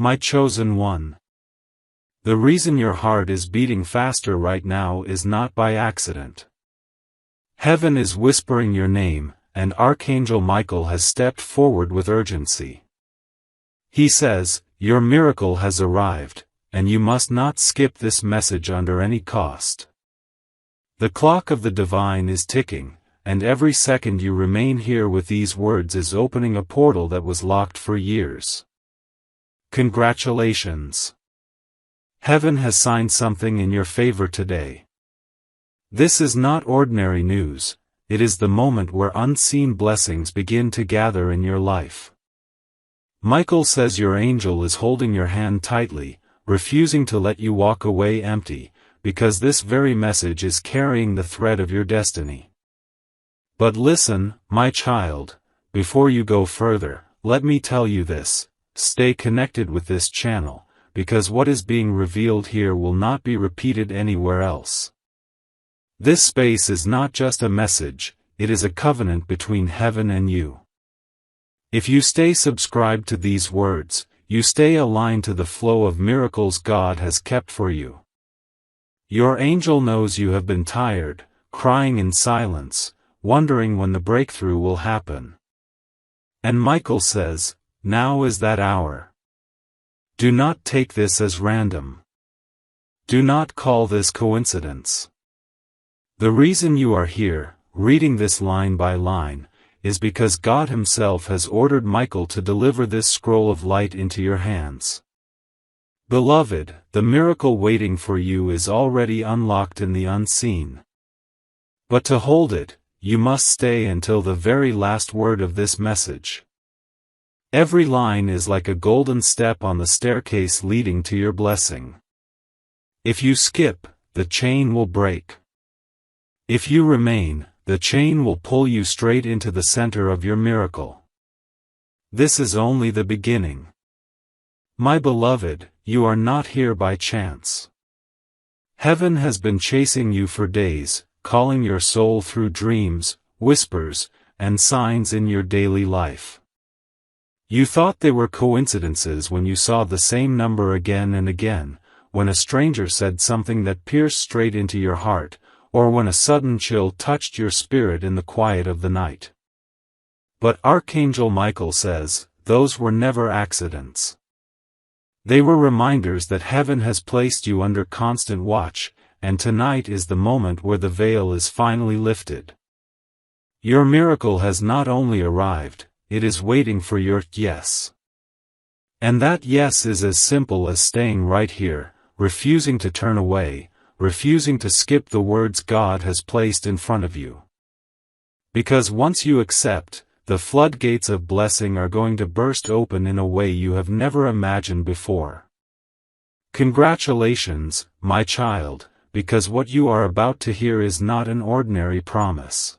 my chosen one. The reason your heart is beating faster right now is not by accident. Heaven is whispering your name, and Archangel Michael has stepped forward with urgency. He says, your miracle has arrived, and you must not skip this message under any cost. The clock of the divine is ticking, and every second you remain here with these words is opening a portal that was locked for years. Congratulations! Heaven has signed something in your favor today. This is not ordinary news, it is the moment where unseen blessings begin to gather in your life. Michael says your angel is holding your hand tightly, refusing to let you walk away empty, because this very message is carrying the thread of your destiny. But listen, my child, before you go further, let me tell you this: stay connected with this channel, because what is being revealed here will not be repeated anywhere else. This space is not just a message, it is a covenant between heaven and you. If you stay subscribed to these words, you stay aligned to the flow of miracles God has kept for you. Your angel knows you have been tired, crying in silence, wondering when the breakthrough will happen. And Michael says, now is that hour. Do not take this as random. Do not call this coincidence. The reason you are here, reading this line by line, is because God Himself has ordered Michael to deliver this scroll of light into your hands. Beloved, the miracle waiting for you is already unlocked in the unseen. But to hold it, you must stay until the very last word of this message. Every line is like a golden step on the staircase leading to your blessing. If you skip, the chain will break. If you remain, the chain will pull you straight into the center of your miracle. This is only the beginning. My beloved, you are not here by chance. Heaven has been chasing you for days, calling your soul through dreams, whispers, and signs in your daily life. You thought they were coincidences when you saw the same number again and again, when a stranger said something that pierced straight into your heart, or when a sudden chill touched your spirit in the quiet of the night. But Archangel Michael says, those were never accidents. They were reminders that heaven has placed you under constant watch, and tonight is the moment where the veil is finally lifted. Your miracle has not only arrived, it is waiting for your yes. And that yes is as simple as staying right here, refusing to turn away, refusing to skip the words God has placed in front of you. Because once you accept, the floodgates of blessing are going to burst open in a way you have never imagined before. Congratulations, my child, because what you are about to hear is not an ordinary promise.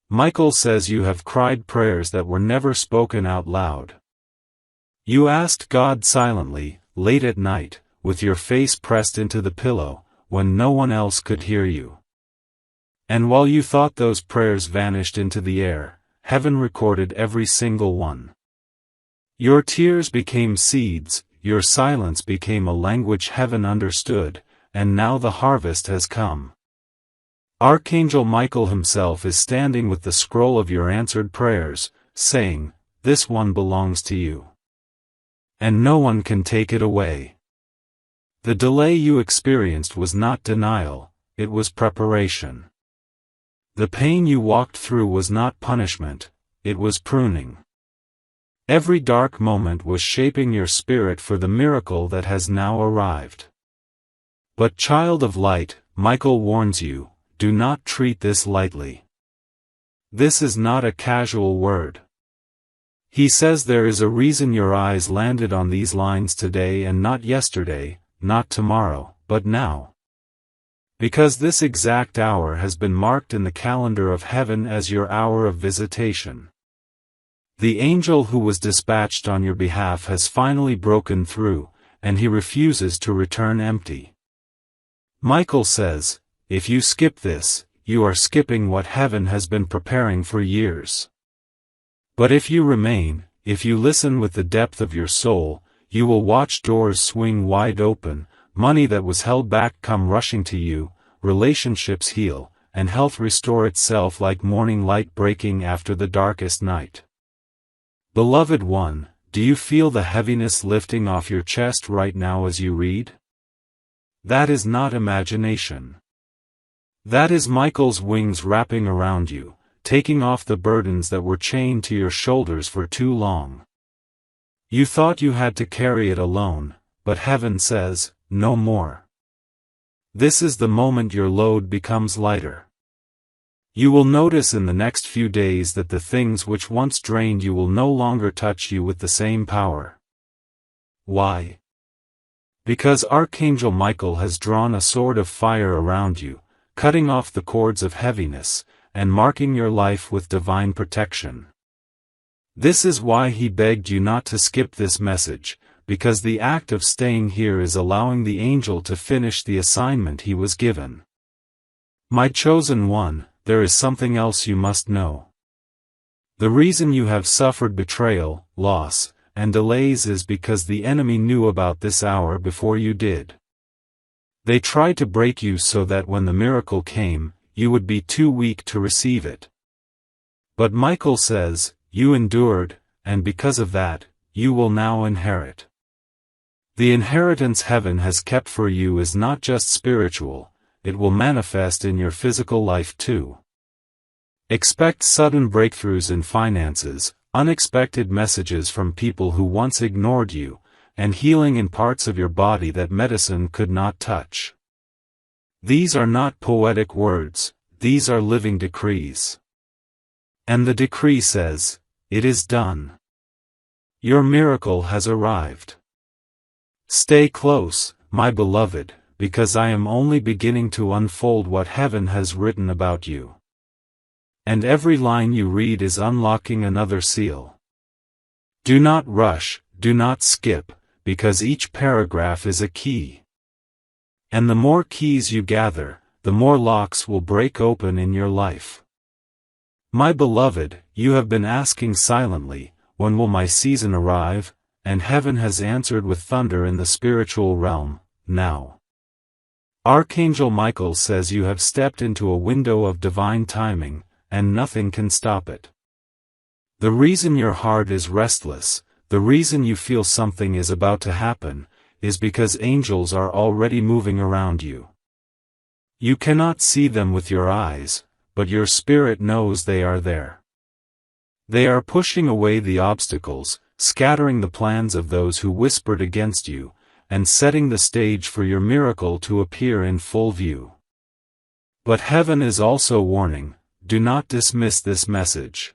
Michael says you have cried prayers that were never spoken out loud. You asked God silently, late at night, with your face pressed into the pillow, when no one else could hear you. And while you thought those prayers vanished into the air, heaven recorded every single one. Your tears became seeds, your silence became a language heaven understood, and now the harvest has come. Archangel Michael himself is standing with the scroll of your answered prayers, saying, this one belongs to you. And no one can take it away. The delay you experienced was not denial, it was preparation. The pain you walked through was not punishment, it was pruning. Every dark moment was shaping your spirit for the miracle that has now arrived. But child of light, Michael warns you, do not treat this lightly. This is not a casual word. He says there is a reason your eyes landed on these lines today and not yesterday, not tomorrow, but now. Because this exact hour has been marked in the calendar of heaven as your hour of visitation. The angel who was dispatched on your behalf has finally broken through, and he refuses to return empty. Michael says, if you skip this, you are skipping what heaven has been preparing for years. But if you remain, if you listen with the depth of your soul, You will watch doors swing wide open, money that was held back come rushing to you, relationships heal, and health restore itself like morning light breaking after the darkest night. Beloved one, do you feel the heaviness lifting off your chest right now as you read? That is not imagination. That is Michael's wings wrapping around you, taking off the burdens that were chained to your shoulders for too long. You thought you had to carry it alone, but heaven says, no more. This is the moment your load becomes lighter. You will notice in the next few days that the things which once drained you will no longer touch you with the same power. Why? Because Archangel Michael has drawn a sword of fire around you, cutting off the cords of heaviness, and marking your life with divine protection. This is why he begged you not to skip this message, because the act of staying here is allowing the angel to finish the assignment he was given. My chosen one, there is something else you must know. The reason you have suffered betrayal, loss, and delays is because the enemy knew about this hour before you did. They tried to break you so that when the miracle came, you would be too weak to receive it. But Michael says, you endured, and because of that, you will now inherit. The inheritance heaven has kept for you is not just spiritual, it will manifest in your physical life too. Expect sudden breakthroughs in finances, unexpected messages from people who once ignored you, and healing in parts of your body that medicine could not touch. These are not poetic words, these are living decrees. And the decree says, it is done. Your miracle has arrived. Stay close, my beloved, because I am only beginning to unfold what heaven has written about you. And every line you read is unlocking another seal. Do not rush, do not skip, because each paragraph is a key. And the more keys you gather, the more locks will break open in your life. My beloved, you have been asking silently, when will my season arrive? And heaven has answered with thunder in the spiritual realm, now. Archangel Michael says you have stepped into a window of divine timing, and nothing can stop it. The reason your heart is restless, the reason you feel something is about to happen, is because angels are already moving around you. You cannot see them with your eyes, but your spirit knows they are there. They are pushing away the obstacles, scattering the plans of those who whispered against you, and setting the stage for your miracle to appear in full view. But heaven is also warning, do not dismiss this message.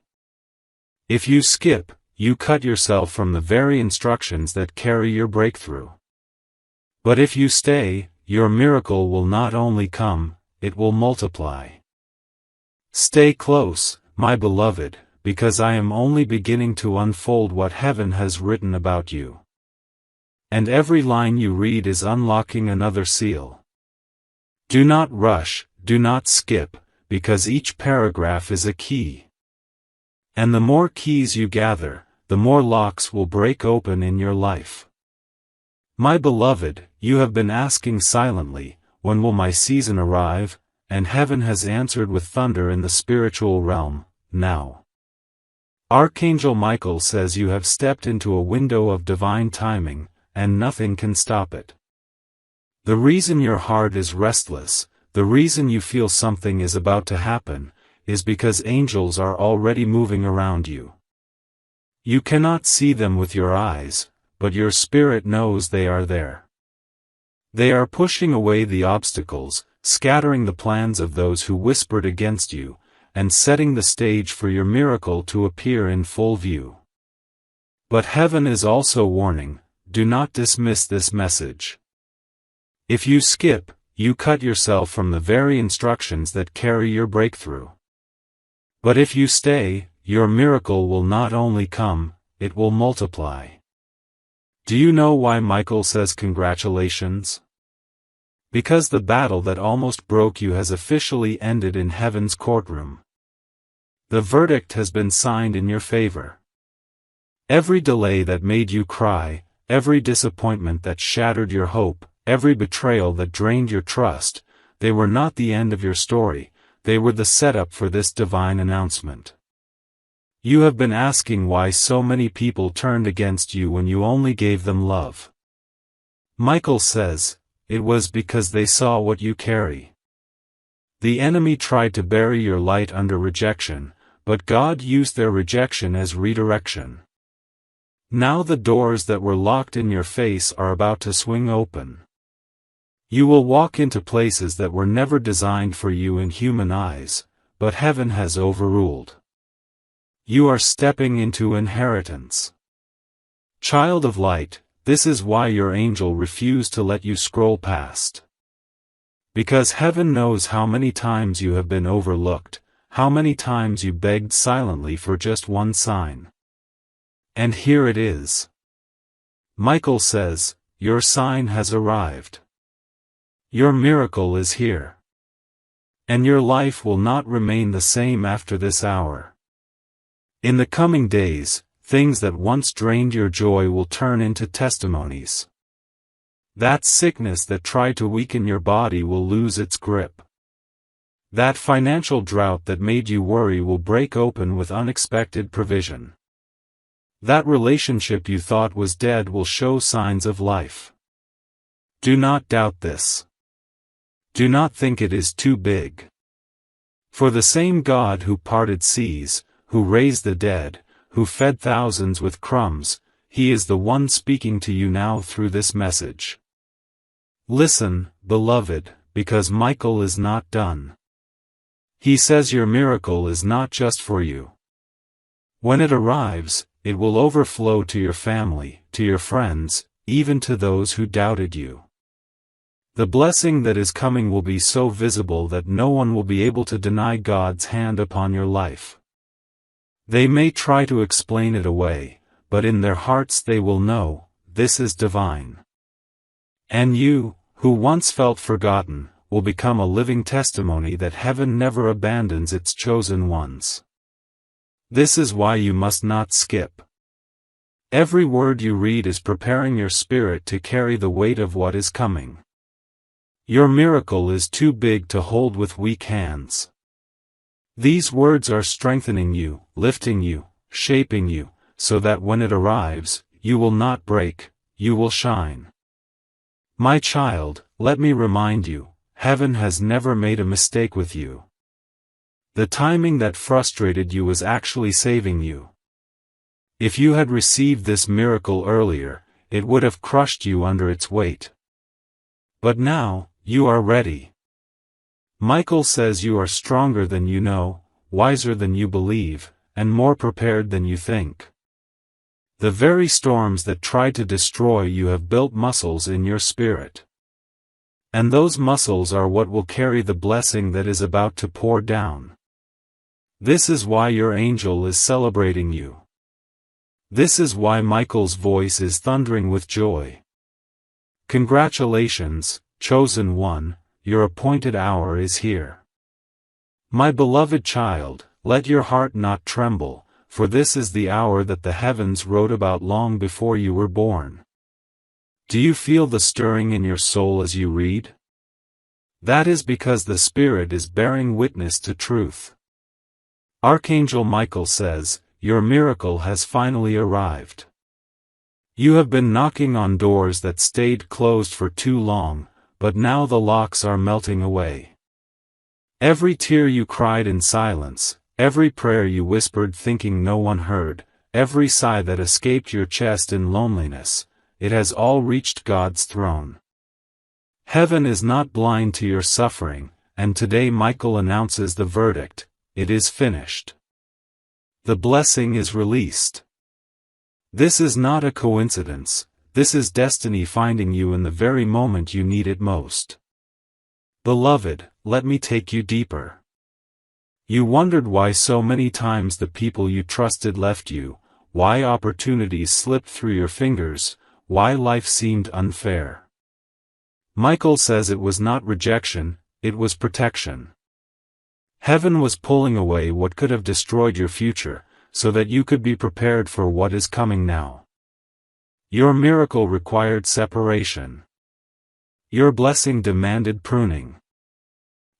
If you skip, you cut yourself from the very instructions that carry your breakthrough. But if you stay, your miracle will not only come, it will multiply. Stay close, my beloved, because I am only beginning to unfold what heaven has written about you. And every line you read is unlocking another seal. Do not rush, do not skip, because each paragraph is a key. And the more keys you gather, the more locks will break open in your life. My beloved, you have been asking silently, when will my season arrive? And heaven has answered with thunder in the spiritual realm, now. Archangel Michael says you have stepped into a window of divine timing, and nothing can stop it. The reason your heart is restless, the reason you feel something is about to happen, is because angels are already moving around you. You cannot see them with your eyes, but your spirit knows they are there. They are pushing away the obstacles, scattering the plans of those who whispered against you, and setting the stage for your miracle to appear in full view. But heaven is also warning, do not dismiss this message. If you skip, you cut yourself from the very instructions that carry your breakthrough. But if you stay, your miracle will not only come, it will multiply. Do you know why Michael says congratulations? Because the battle that almost broke you has officially ended in heaven's courtroom. The verdict has been signed in your favor. Every delay that made you cry, every disappointment that shattered your hope, every betrayal that drained your trust, they were not the end of your story, they were the setup for this divine announcement. You have been asking why so many people turned against you when you only gave them love. Michael says, it was because they saw what you carry. The enemy tried to bury your light under rejection, but God used their rejection as redirection. Now the doors that were locked in your face are about to swing open. You will walk into places that were never designed for you in human eyes, but heaven has overruled. You are stepping into inheritance. Child of light, this is why your angel refused to let you scroll past. Because heaven knows how many times you have been overlooked, how many times you begged silently for just one sign. And here it is. Michael says, your sign has arrived. Your miracle is here. And your life will not remain the same after this hour. In the coming days, things that once drained your joy will turn into testimonies. That sickness that tried to weaken your body will lose its grip. That financial drought that made you worry will break open with unexpected provision. That relationship you thought was dead will show signs of life. Do not doubt this. Do not think it is too big. For the same God who parted seas, who raised the dead, who fed thousands with crumbs, He is the one speaking to you now through this message. Listen, beloved, because Michael is not done. He says your miracle is not just for you. When it arrives, it will overflow to your family, to your friends, even to those who doubted you. The blessing that is coming will be so visible that no one will be able to deny God's hand upon your life. They may try to explain it away, but in their hearts they will know, this is divine. And you, who once felt forgotten, will become a living testimony that heaven never abandons its chosen ones. This is why you must not skip. Every word you read is preparing your spirit to carry the weight of what is coming. Your miracle is too big to hold with weak hands. These words are strengthening you, lifting you, shaping you, so that when it arrives, you will not break, you will shine. My child, let me remind you, heaven has never made a mistake with you. The timing that frustrated you was actually saving you. If you had received this miracle earlier, it would have crushed you under its weight. But now, you are ready. Michael says you are stronger than you know, wiser than you believe, and more prepared than you think. The very storms that tried to destroy you have built muscles in your spirit. And those muscles are what will carry the blessing that is about to pour down. This is why your angel is celebrating you. This is why Michael's voice is thundering with joy. Congratulations, chosen one, your appointed hour is here. My beloved child, let your heart not tremble, for this is the hour that the heavens wrote about long before you were born. Do you feel the stirring in your soul as you read? That is because the Spirit is bearing witness to truth. Archangel Michael says, your miracle has finally arrived. You have been knocking on doors that stayed closed for too long, but now the locks are melting away. Every tear you cried in silence, every prayer you whispered thinking no one heard, every sigh that escaped your chest in loneliness, it has all reached God's throne. Heaven is not blind to your suffering, and today Michael announces the verdict, it is finished. The blessing is released. This is not a coincidence, this is destiny finding you in the very moment you need it most. Beloved, let me take you deeper. You wondered why so many times the people you trusted left you, why opportunities slipped through your fingers, why life seemed unfair. Michael says it was not rejection, it was protection. Heaven was pulling away what could have destroyed your future, so that you could be prepared for what is coming now. Your miracle required separation. Your blessing demanded pruning.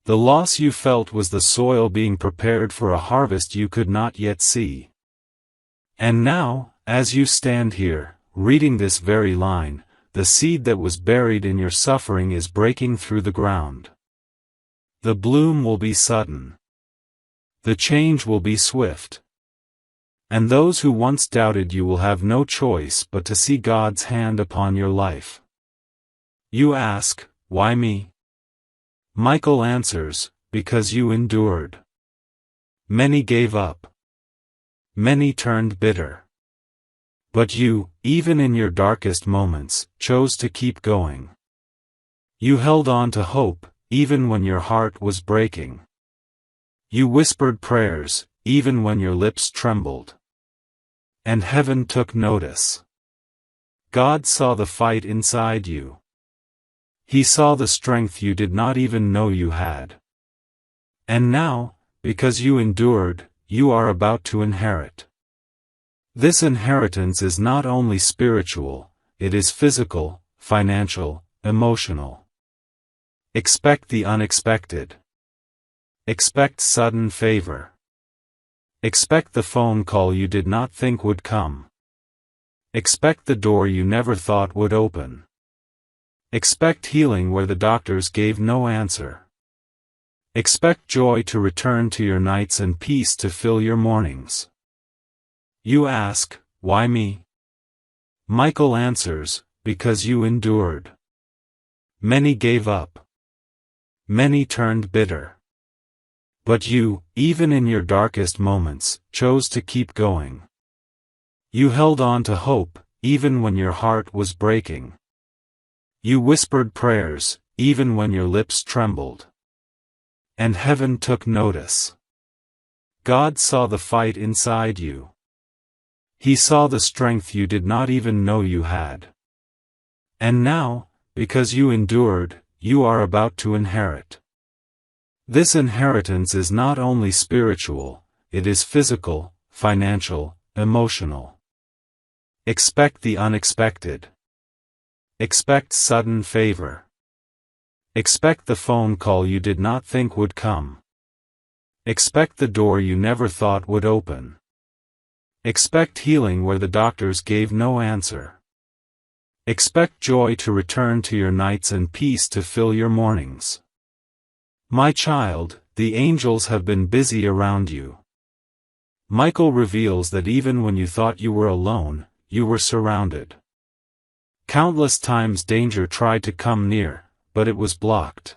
The loss you felt was the soil being prepared for a harvest you could not yet see. And now, as you stand here, reading this very line, the seed that was buried in your suffering is breaking through the ground. The bloom will be sudden. The change will be swift. And those who once doubted you will have no choice but to see God's hand upon your life. You ask, why me? Michael answers, because you endured. Many gave up. Many turned bitter. But you, even in your darkest moments, chose to keep going. You held on to hope, even when your heart was breaking. You whispered prayers, even when your lips trembled. And heaven took notice. God saw the fight inside you. He saw the strength you did not even know you had. And now, because you endured, you are about to inherit. This inheritance is not only spiritual, it is physical, financial, emotional. Expect the unexpected. Expect sudden favor. Expect the phone call you did not think would come. Expect the door you never thought would open. Expect healing where the doctors gave no answer. Expect joy to return to your nights and peace to fill your mornings. You ask, why me? Michael answers, because you endured. Many gave up. Many turned bitter. But you, even in your darkest moments, chose to keep going. You held on to hope, even when your heart was breaking. You whispered prayers, even when your lips trembled. And heaven took notice. God saw the fight inside you. He saw the strength you did not even know you had. And now, because you endured, you are about to inherit. This inheritance is not only spiritual, it is physical, financial, emotional. Expect the unexpected. Expect sudden favor. Expect the phone call you did not think would come. Expect the door you never thought would open. Expect healing where the doctors gave no answer. Expect joy to return to your nights and peace to fill your mornings. My child, the angels have been busy around you. Michael reveals that even when you thought you were alone, you were surrounded. Countless times danger tried to come near, but it was blocked.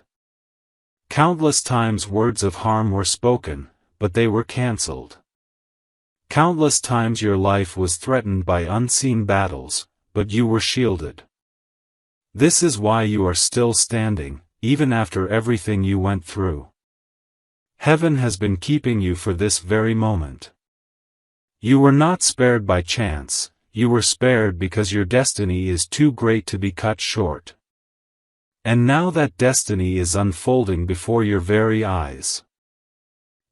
Countless times words of harm were spoken, but they were cancelled. Countless times your life was threatened by unseen battles, but you were shielded. This is why you are still standing, even after everything you went through. Heaven has been keeping you for this very moment. You were not spared by chance, you were spared because your destiny is too great to be cut short. And now that destiny is unfolding before your very eyes.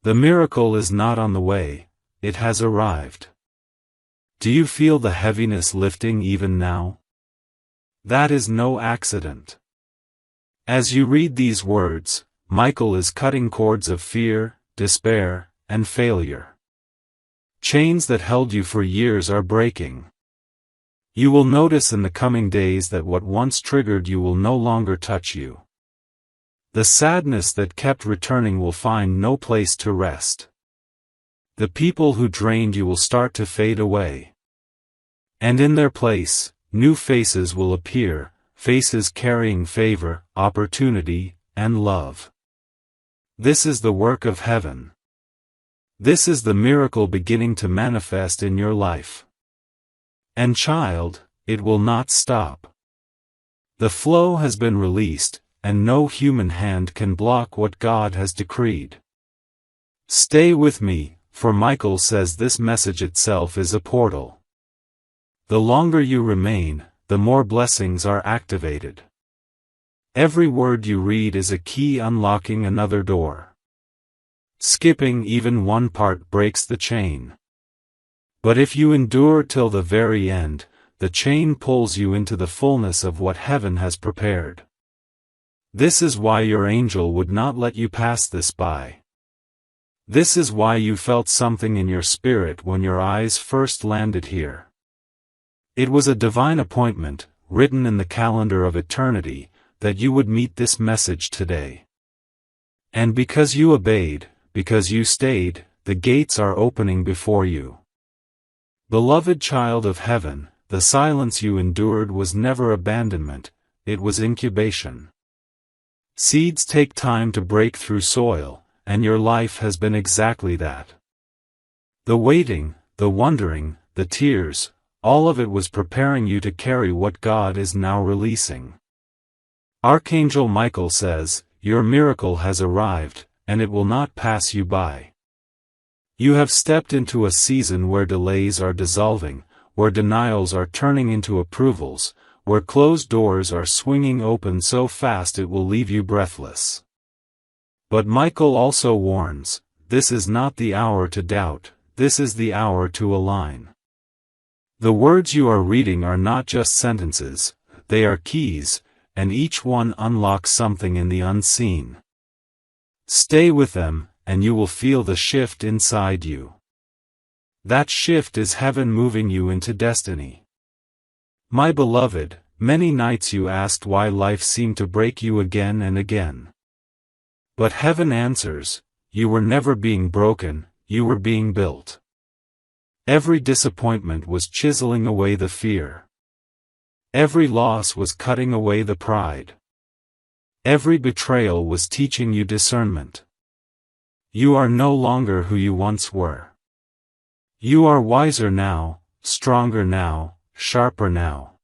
The miracle is not on the way, it has arrived. Do you feel the heaviness lifting even now? That is no accident. As you read these words, Michael is cutting cords of fear, despair, and failure. Chains that held you for years are breaking. You will notice in the coming days that what once triggered you will no longer touch you. The sadness that kept returning will find no place to rest. The people who drained you will start to fade away. And in their place, new faces will appear, faces carrying favor, opportunity, and love. This is the work of heaven. This is the miracle beginning to manifest in your life. And child, it will not stop. The flow has been released, and no human hand can block what God has decreed. Stay with me, for Michael says this message itself is a portal. The longer you remain, the more blessings are activated. Every word you read is a key unlocking another door. Skipping even one part breaks the chain. But if you endure till the very end, the chain pulls you into the fullness of what heaven has prepared. This is why your angel would not let you pass this by. This is why you felt something in your spirit when your eyes first landed here. It was a divine appointment, written in the calendar of eternity, that you would meet this message today. And because you obeyed, because you stayed, the gates are opening before you. Beloved child of heaven, the silence you endured was never abandonment, it was incubation. Seeds take time to break through soil, and your life has been exactly that. The waiting, the wondering, the tears, all of it was preparing you to carry what God is now releasing. Archangel Michael says, your miracle has arrived, and it will not pass you by. You have stepped into a season where delays are dissolving, where denials are turning into approvals, where closed doors are swinging open so fast it will leave you breathless. But Michael also warns, this is not the hour to doubt, this is the hour to align. The words you are reading are not just sentences, they are keys, and each one unlocks something in the unseen. Stay with them, and you will feel the shift inside you. That shift is heaven moving you into destiny. My beloved, many nights you asked why life seemed to break you again and again. But heaven answers, you were never being broken, you were being built. Every disappointment was chiseling away the fear. Every loss was cutting away the pride. Every betrayal was teaching you discernment. You are no longer who you once were. You are wiser now, stronger now, sharper now.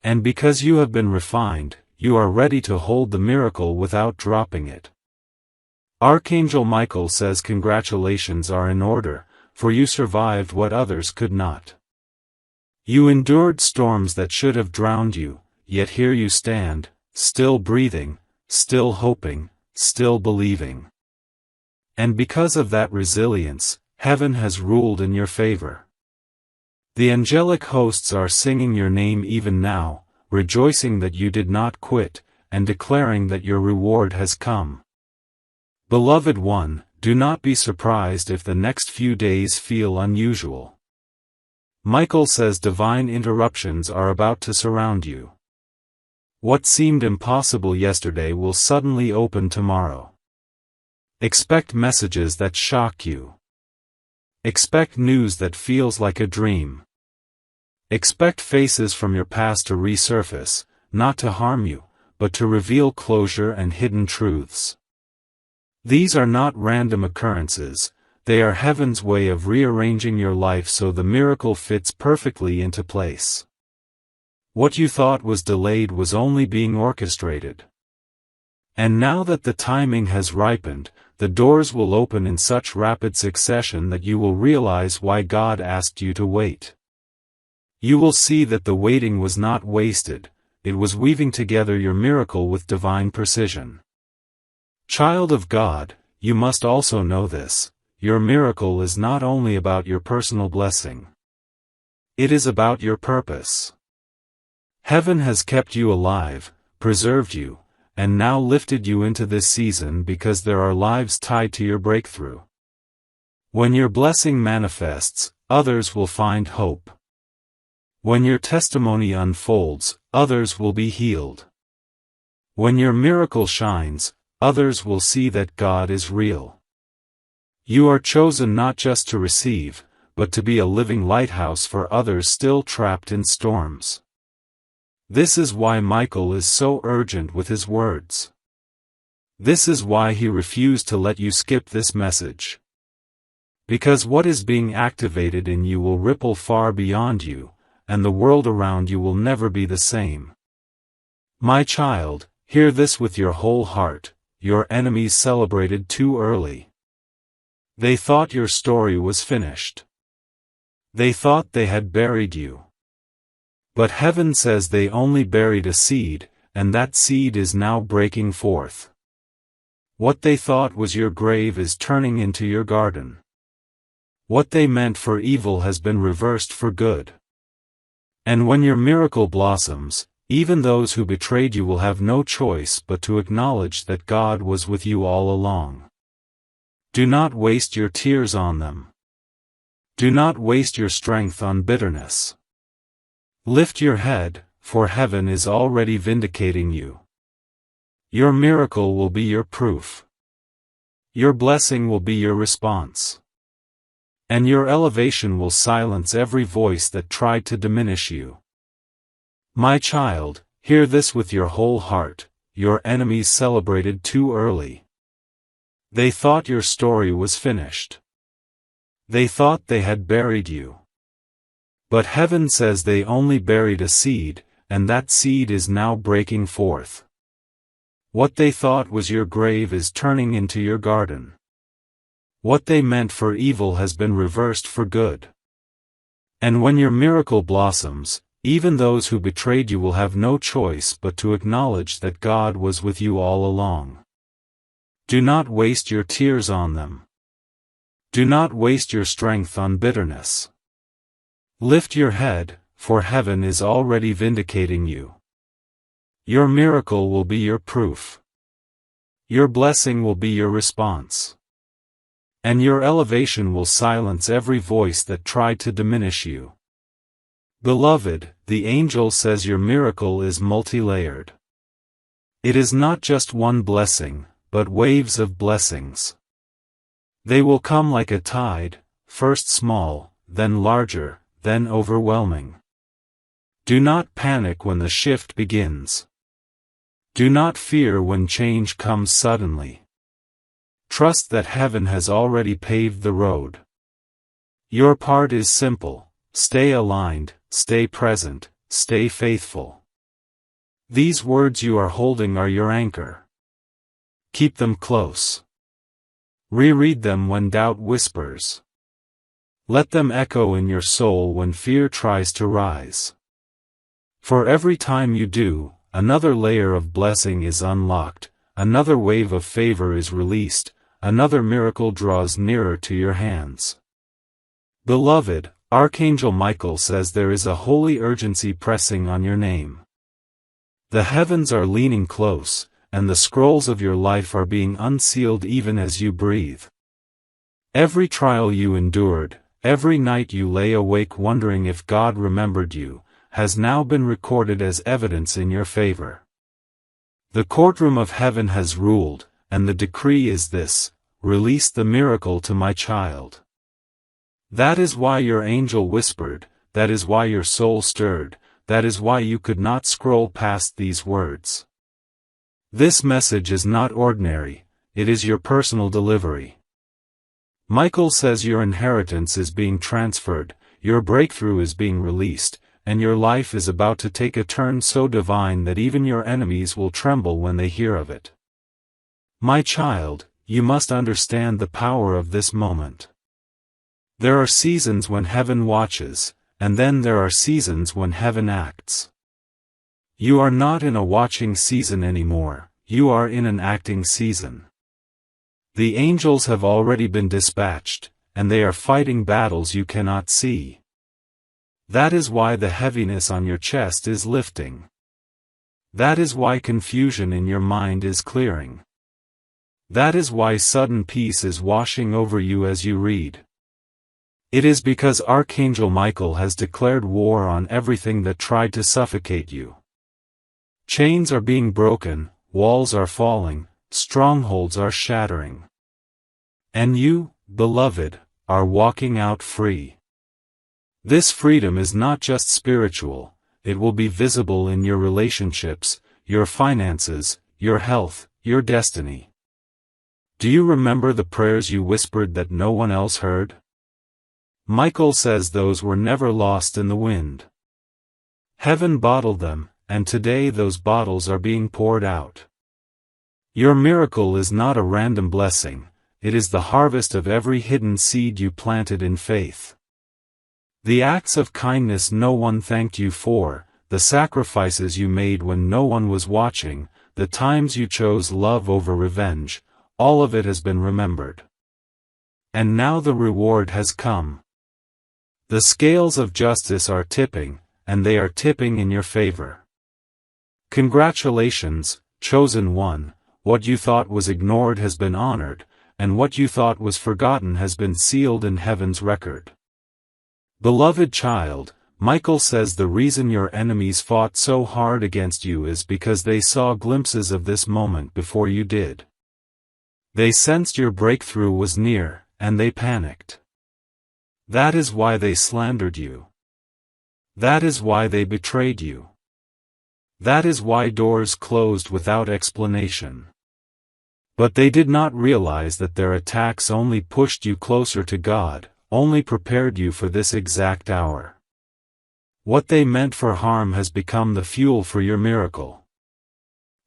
And because you have been refined, you are ready to hold the miracle without dropping it. Archangel Michael says congratulations are in order, for you survived what others could not. You endured storms that should have drowned you, yet here you stand, still breathing, still hoping, still believing. And because of that resilience, heaven has ruled in your favor. The angelic hosts are singing your name even now, rejoicing that you did not quit, and declaring that your reward has come. Beloved one, do not be surprised if the next few days feel unusual. Michael says divine interruptions are about to surround you. What seemed impossible yesterday will suddenly open tomorrow. Expect messages that shock you. Expect news that feels like a dream. Expect faces from your past to resurface, not to harm you, but to reveal closure and hidden truths. These are not random occurrences, they are heaven's way of rearranging your life so the miracle fits perfectly into place. What you thought was delayed was only being orchestrated. And now that the timing has ripened, the doors will open in such rapid succession that you will realize why God asked you to wait. You will see that the waiting was not wasted, it was weaving together your miracle with divine precision. Child of God, you must also know this, your miracle is not only about your personal blessing. It is about your purpose. Heaven has kept you alive, preserved you, and now lifted you into this season because there are lives tied to your breakthrough. When your blessing manifests, others will find hope. When your testimony unfolds, others will be healed. When your miracle shines, others will see that God is real. You are chosen not just to receive, but to be a living lighthouse for others still trapped in storms. This is why Michael is so urgent with his words. This is why he refused to let you skip this message. Because what is being activated in you will ripple far beyond you, and the world around you will never be the same. My child, hear this with your whole heart, your enemies celebrated too early. They thought your story was finished. They thought they had buried you. But heaven says they only buried a seed, and that seed is now breaking forth. What they thought was your grave is turning into your garden. What they meant for evil has been reversed for good. And when your miracle blossoms, even those who betrayed you will have no choice but to acknowledge that God was with you all along. Do not waste your tears on them. Do not waste your strength on bitterness. Lift your head, for heaven is already vindicating you. Your miracle will be your proof. Your blessing will be your response. And your elevation will silence every voice that tried to diminish you. My child, hear this with your whole heart: your enemies celebrated too early. They thought your story was finished. They thought they had buried you. But heaven says they only buried a seed, and that seed is now breaking forth. What they thought was your grave is turning into your garden. What they meant for evil has been reversed for good. And when your miracle blossoms, even those who betrayed you will have no choice but to acknowledge that God was with you all along. Do not waste your tears on them. Do not waste your strength on bitterness. Lift your head, for heaven is already vindicating you. Your miracle will be your proof. Your blessing will be your response. And your elevation will silence every voice that tried to diminish you. Beloved, the angel says your miracle is multi-layered. It is not just one blessing, but waves of blessings. They will come like a tide, first small, then larger, then overwhelming. Do not panic when the shift begins. Do not fear when change comes suddenly. Trust that heaven has already paved the road. Your part is simple: stay aligned, stay present, stay faithful. These words you are holding are your anchor. Keep them close. Reread them when doubt whispers. Let them echo in your soul when fear tries to rise. For every time you do, another layer of blessing is unlocked, another wave of favor is released, another miracle draws nearer to your hands. Beloved, Archangel Michael says there is a holy urgency pressing on your name. The heavens are leaning close, and the scrolls of your life are being unsealed even as you breathe. Every trial you endured, every night you lay awake wondering if God remembered you, has now been recorded as evidence in your favor. The courtroom of heaven has ruled, and the decree is this: release the miracle to my child. That is why your angel whispered, that is why your soul stirred, that is why you could not scroll past these words. This message is not ordinary, it is your personal delivery. Michael says your inheritance is being transferred, your breakthrough is being released, and your life is about to take a turn so divine that even your enemies will tremble when they hear of it. My child, you must understand the power of this moment. There are seasons when heaven watches, and then there are seasons when heaven acts. You are not in a watching season anymore, you are in an acting season. The angels have already been dispatched, and they are fighting battles you cannot see. That is why the heaviness on your chest is lifting. That is why confusion in your mind is clearing. That is why sudden peace is washing over you as you read. It is because Archangel Michael has declared war on everything that tried to suffocate you. Chains are being broken, walls are falling, strongholds are shattering. And you, beloved, are walking out free. This freedom is not just spiritual, it will be visible in your relationships, your finances, your health, your destiny. Do you remember the prayers you whispered that no one else heard? Michael says those were never lost in the wind. Heaven bottled them, and today those bottles are being poured out. Your miracle is not a random blessing, it is the harvest of every hidden seed you planted in faith. The acts of kindness no one thanked you for, the sacrifices you made when no one was watching, the times you chose love over revenge, all of it has been remembered. And now the reward has come. The scales of justice are tipping, and they are tipping in your favor. Congratulations, chosen one, what you thought was ignored has been honored, and what you thought was forgotten has been sealed in heaven's record. Beloved child, Michael says the reason your enemies fought so hard against you is because they saw glimpses of this moment before you did. They sensed your breakthrough was near, and they panicked. That is why they slandered you. That is why they betrayed you. That is why doors closed without explanation. But they did not realize that their attacks only pushed you closer to God, only prepared you for this exact hour. What they meant for harm has become the fuel for your miracle.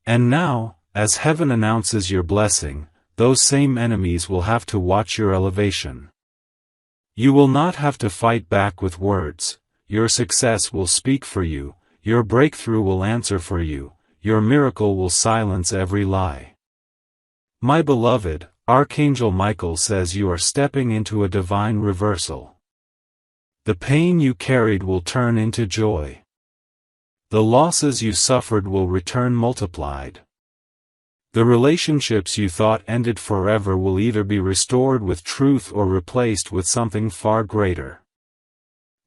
And now, as heaven announces your blessing, those same enemies will have to watch your elevation. You will not have to fight back with words, your success will speak for you, your breakthrough will answer for you, your miracle will silence every lie. My beloved, Archangel Michael says you are stepping into a divine reversal. The pain you carried will turn into joy. The losses you suffered will return multiplied. The relationships you thought ended forever will either be restored with truth or replaced with something far greater.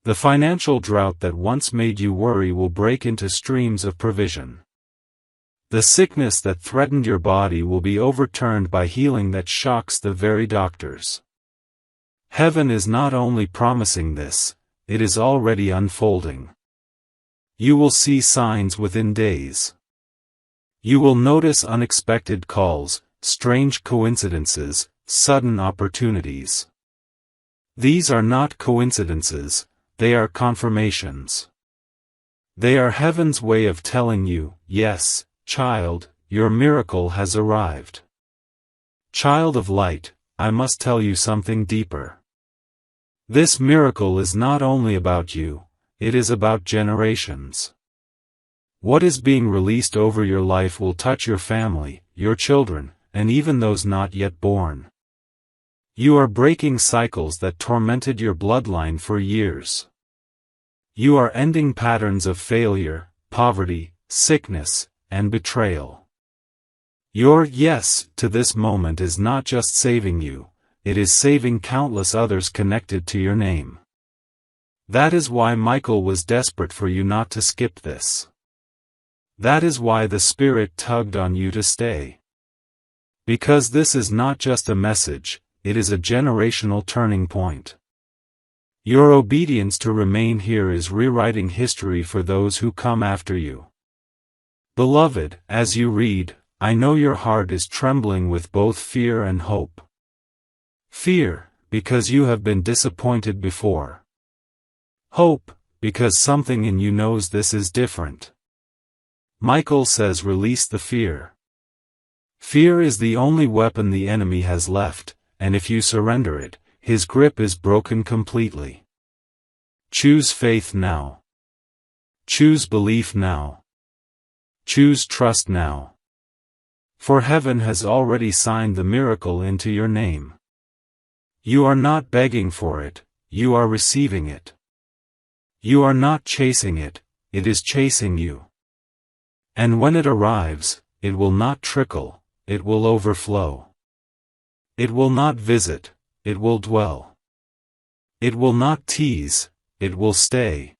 The financial drought that once made you worry will break into streams of provision. The sickness that threatened your body will be overturned by healing that shocks the very doctors. Heaven is not only promising this, it is already unfolding. You will see signs within days. You will notice unexpected calls, strange coincidences, sudden opportunities. These are not coincidences, they are confirmations. They are heaven's way of telling you, yes, child, your miracle has arrived. Child of light, I must tell you something deeper. This miracle is not only about you, it is about generations. What is being released over your life will touch your family, your children, and even those not yet born. You are breaking cycles that tormented your bloodline for years. You are ending patterns of failure, poverty, sickness, and betrayal. Your yes to this moment is not just saving you, it is saving countless others connected to your name. That is why Michael was desperate for you not to skip this. That is why the Spirit tugged on you to stay. Because this is not just a message, it is a generational turning point. Your obedience to remain here is rewriting history for those who come after you. Beloved, as you read, I know your heart is trembling with both fear and hope. Fear, because you have been disappointed before. Hope, because something in you knows this is different. Michael says release the fear. Fear is the only weapon the enemy has left, and if you surrender it, his grip is broken completely. Choose faith now. Choose belief now. Choose trust now. For heaven has already signed the miracle into your name. You are not begging for it, you are receiving it. You are not chasing it, it is chasing you. And when it arrives, it will not trickle, it will overflow. It will not visit, it will dwell. It will not tease, it will stay.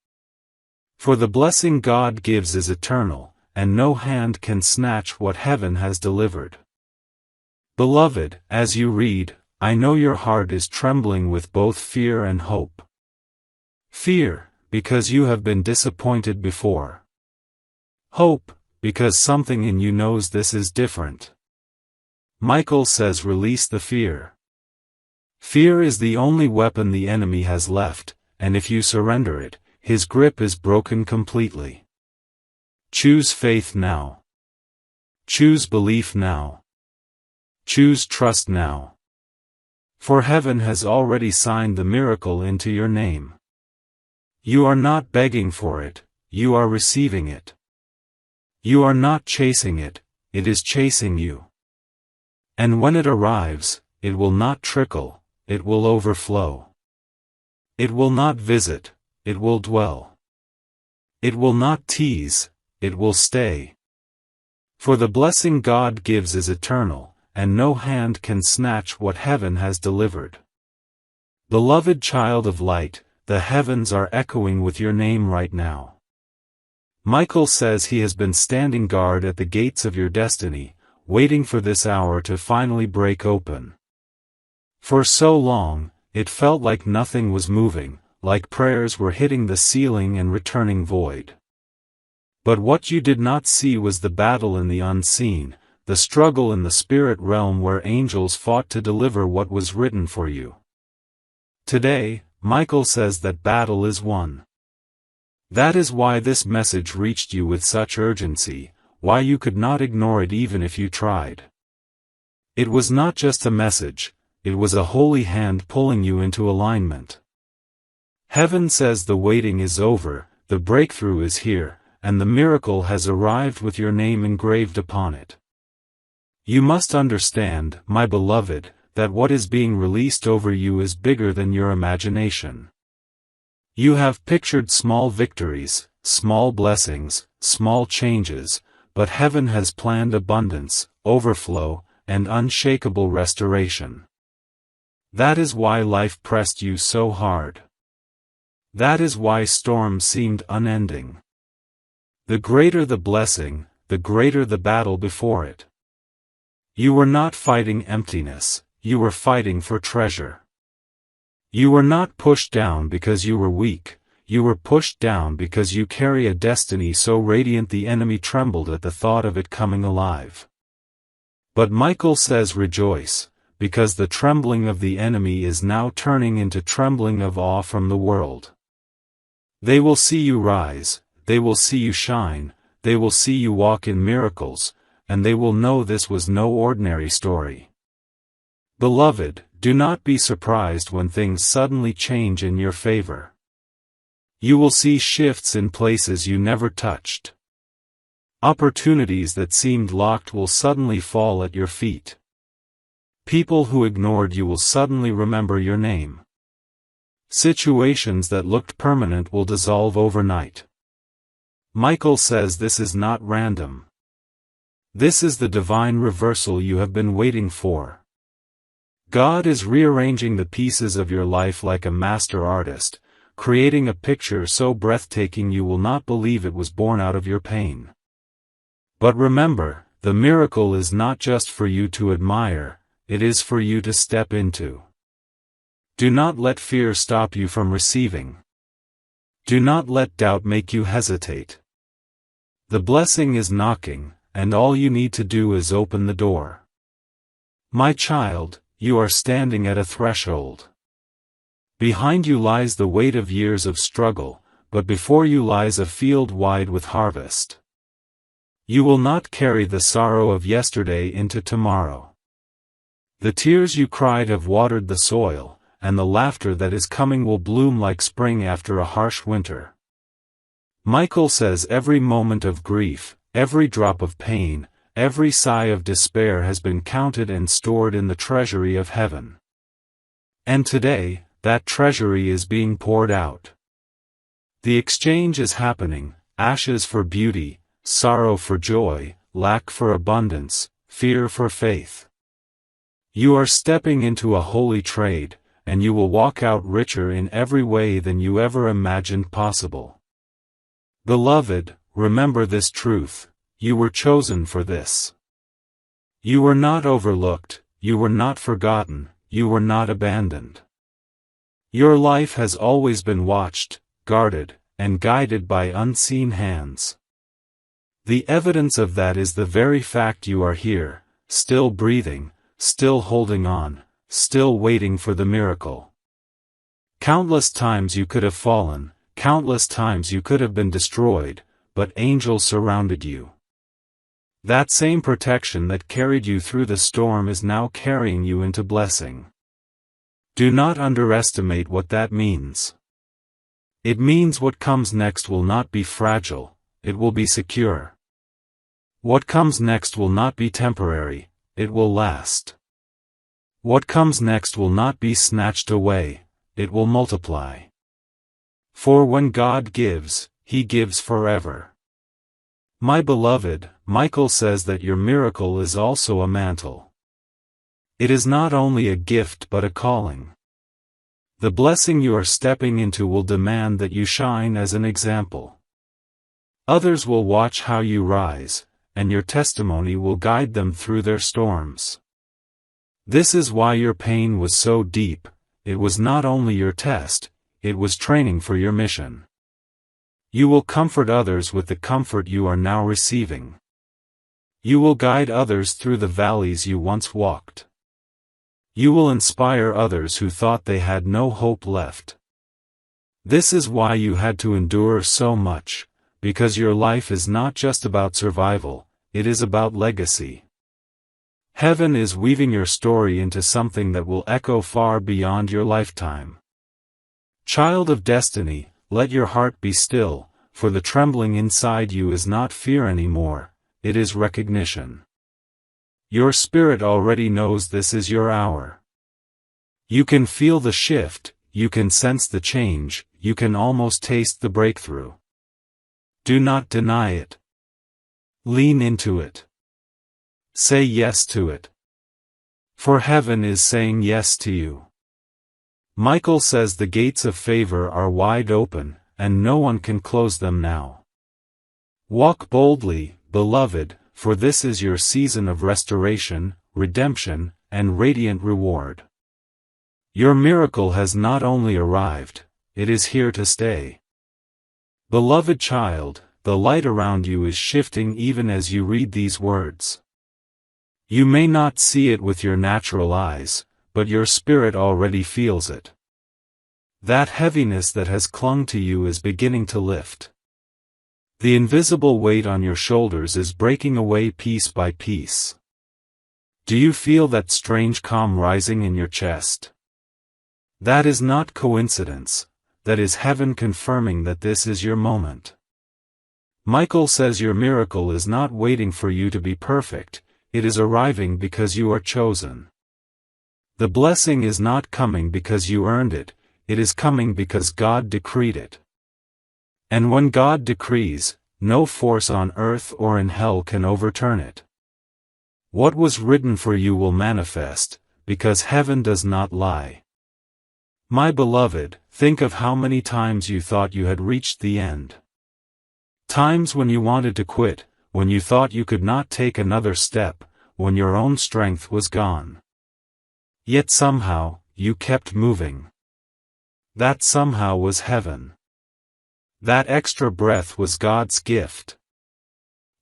For the blessing God gives is eternal, and no hand can snatch what heaven has delivered. Beloved, as you read, I know your heart is trembling with both fear and hope. Fear, because you have been disappointed before. Hope, because something in you knows this is different. Michael says release the fear. Fear is the only weapon the enemy has left, and if you surrender it, his grip is broken completely. Choose faith now. Choose belief now. Choose trust now. For heaven has already signed the miracle into your name. You are not begging for it, you are receiving it. You are not chasing it, it is chasing you. And when it arrives, it will not trickle, it will overflow. It will not visit, it will dwell. It will not tease, it will stay. For the blessing God gives is eternal, and no hand can snatch what heaven has delivered. Beloved child of light, the heavens are echoing with your name right now. Michael says he has been standing guard at the gates of your destiny, waiting for this hour to finally break open. For so long, it felt like nothing was moving, like prayers were hitting the ceiling and returning void. But what you did not see was the battle in the unseen, the struggle in the spirit realm where angels fought to deliver what was written for you. Today, Michael says that battle is won. That is why this message reached you with such urgency, why you could not ignore it even if you tried. It was not just a message, it was a holy hand pulling you into alignment. Heaven says the waiting is over, the breakthrough is here, and the miracle has arrived with your name engraved upon it. You must understand, my beloved, that what is being released over you is bigger than your imagination. You have pictured small victories, small blessings, small changes, but heaven has planned abundance, overflow, and unshakable restoration. That is why life pressed you so hard. That is why storms seemed unending. The greater the blessing, the greater the battle before it. You were not fighting emptiness, you were fighting for treasure. You were not pushed down because you were weak, you were pushed down because you carry a destiny so radiant the enemy trembled at the thought of it coming alive. But Michael says rejoice, because the trembling of the enemy is now turning into trembling of awe from the world. They will see you rise, they will see you shine, they will see you walk in miracles, and they will know this was no ordinary story. Beloved, do not be surprised when things suddenly change in your favor. You will see shifts in places you never touched. Opportunities that seemed locked will suddenly fall at your feet. People who ignored you will suddenly remember your name. Situations that looked permanent will dissolve overnight. Michael says this is not random. This is the divine reversal you have been waiting for. God is rearranging the pieces of your life like a master artist, creating a picture so breathtaking you will not believe it was born out of your pain. But remember, the miracle is not just for you to admire, it is for you to step into. Do not let fear stop you from receiving. Do not let doubt make you hesitate. The blessing is knocking, and all you need to do is open the door. My child, you are standing at a threshold. Behind you lies the weight of years of struggle, but before you lies a field wide with harvest. You will not carry the sorrow of yesterday into tomorrow. The tears you cried have watered the soil, and the laughter that is coming will bloom like spring after a harsh winter. Michael says every moment of grief, every drop of pain, every sigh of despair has been counted and stored in the treasury of heaven. And today, that treasury is being poured out. The exchange is happening, ashes for beauty, sorrow for joy, lack for abundance, fear for faith. You are stepping into a holy trade, and you will walk out richer in every way than you ever imagined possible. Beloved, remember this truth, you were chosen for this. You were not overlooked, you were not forgotten, you were not abandoned. Your life has always been watched, guarded, and guided by unseen hands. The evidence of that is the very fact you are here, still breathing, still holding on, still waiting for the miracle. Countless times you could have fallen, countless times you could have been destroyed, but angels surrounded you. That same protection that carried you through the storm is now carrying you into blessing. Do not underestimate what that means. It means what comes next will not be fragile, it will be secure. What comes next will not be temporary, it will last. What comes next will not be snatched away, it will multiply. For when God gives, He gives forever. My beloved, Michael says that your miracle is also a mantle. It is not only a gift but a calling. The blessing you are stepping into will demand that you shine as an example. Others will watch how you rise, and your testimony will guide them through their storms. This is why your pain was so deep. It was not only your test, it was training for your mission. You will comfort others with the comfort you are now receiving. You will guide others through the valleys you once walked. You will inspire others who thought they had no hope left. This is why you had to endure so much, because your life is not just about survival, it is about legacy. Heaven is weaving your story into something that will echo far beyond your lifetime. Child of destiny, let your heart be still, for the trembling inside you is not fear anymore, it is recognition. Your spirit already knows this is your hour. You can feel the shift, you can sense the change, you can almost taste the breakthrough. Do not deny it. Lean into it. Say yes to it. For heaven is saying yes to you. Michael says the gates of favor are wide open, and no one can close them now. Walk boldly, beloved, for this is your season of restoration, redemption, and radiant reward. Your miracle has not only arrived, it is here to stay. Beloved child, the light around you is shifting even as you read these words. You may not see it with your natural eyes, but your spirit already feels it. That heaviness that has clung to you is beginning to lift. The invisible weight on your shoulders is breaking away piece by piece. Do you feel that strange calm rising in your chest? That is not coincidence, that is heaven confirming that this is your moment. Michael says your miracle is not waiting for you to be perfect, it is arriving because you are chosen. The blessing is not coming because you earned it, it is coming because God decreed it. And when God decrees, no force on earth or in hell can overturn it. What was written for you will manifest, because heaven does not lie. My beloved, think of how many times you thought you had reached the end. Times when you wanted to quit, when you thought you could not take another step, when your own strength was gone. Yet somehow, you kept moving. That somehow was heaven. That extra breath was God's gift.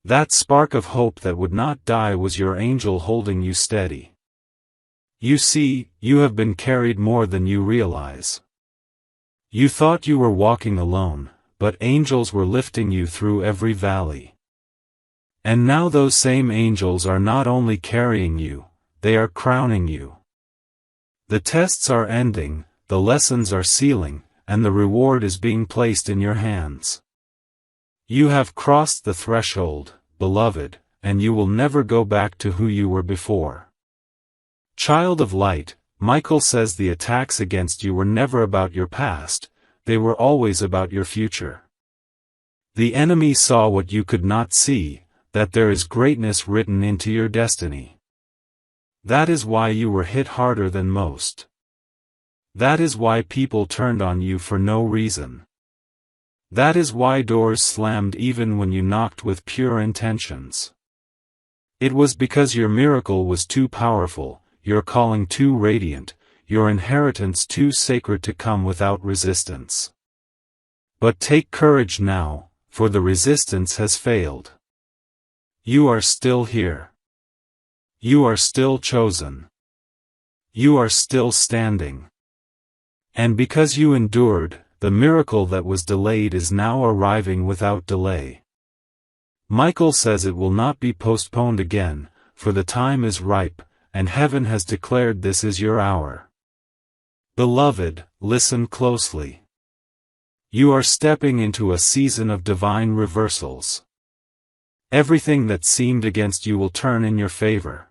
That spark of hope that would not die was your angel holding you steady. You see, you have been carried more than you realize. You thought you were walking alone, but angels were lifting you through every valley. And now those same angels are not only carrying you, they are crowning you. The tests are ending, the lessons are sealing, and the reward is being placed in your hands. You have crossed the threshold, beloved, and you will never go back to who you were before. Child of light, Michael says the attacks against you were never about your past, they were always about your future. The enemy saw what you could not see, that there is greatness written into your destiny. That is why you were hit harder than most. That is why people turned on you for no reason. That is why doors slammed even when you knocked with pure intentions. It was because your miracle was too powerful, your calling too radiant, your inheritance too sacred to come without resistance. But take courage now, for the resistance has failed. You are still here. You are still chosen. You are still standing. And because you endured, the miracle that was delayed is now arriving without delay. Michael says it will not be postponed again, for the time is ripe, and heaven has declared this is your hour. Beloved, listen closely. You are stepping into a season of divine reversals. Everything that seemed against you will turn in your favor.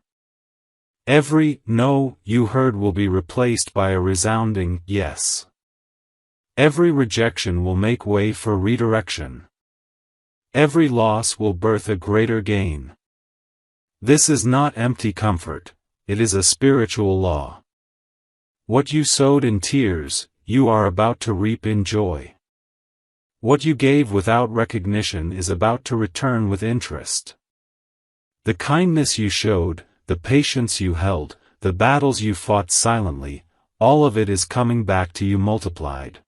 Every no you heard will be replaced by a resounding yes. Every rejection will make way for redirection. Every loss will birth a greater gain. This is not empty comfort, it is a spiritual law. What you sowed in tears, you are about to reap in joy. What you gave without recognition is about to return with interest. The kindness you showed, the patience you held, the battles you fought silently, all of it is coming back to you multiplied.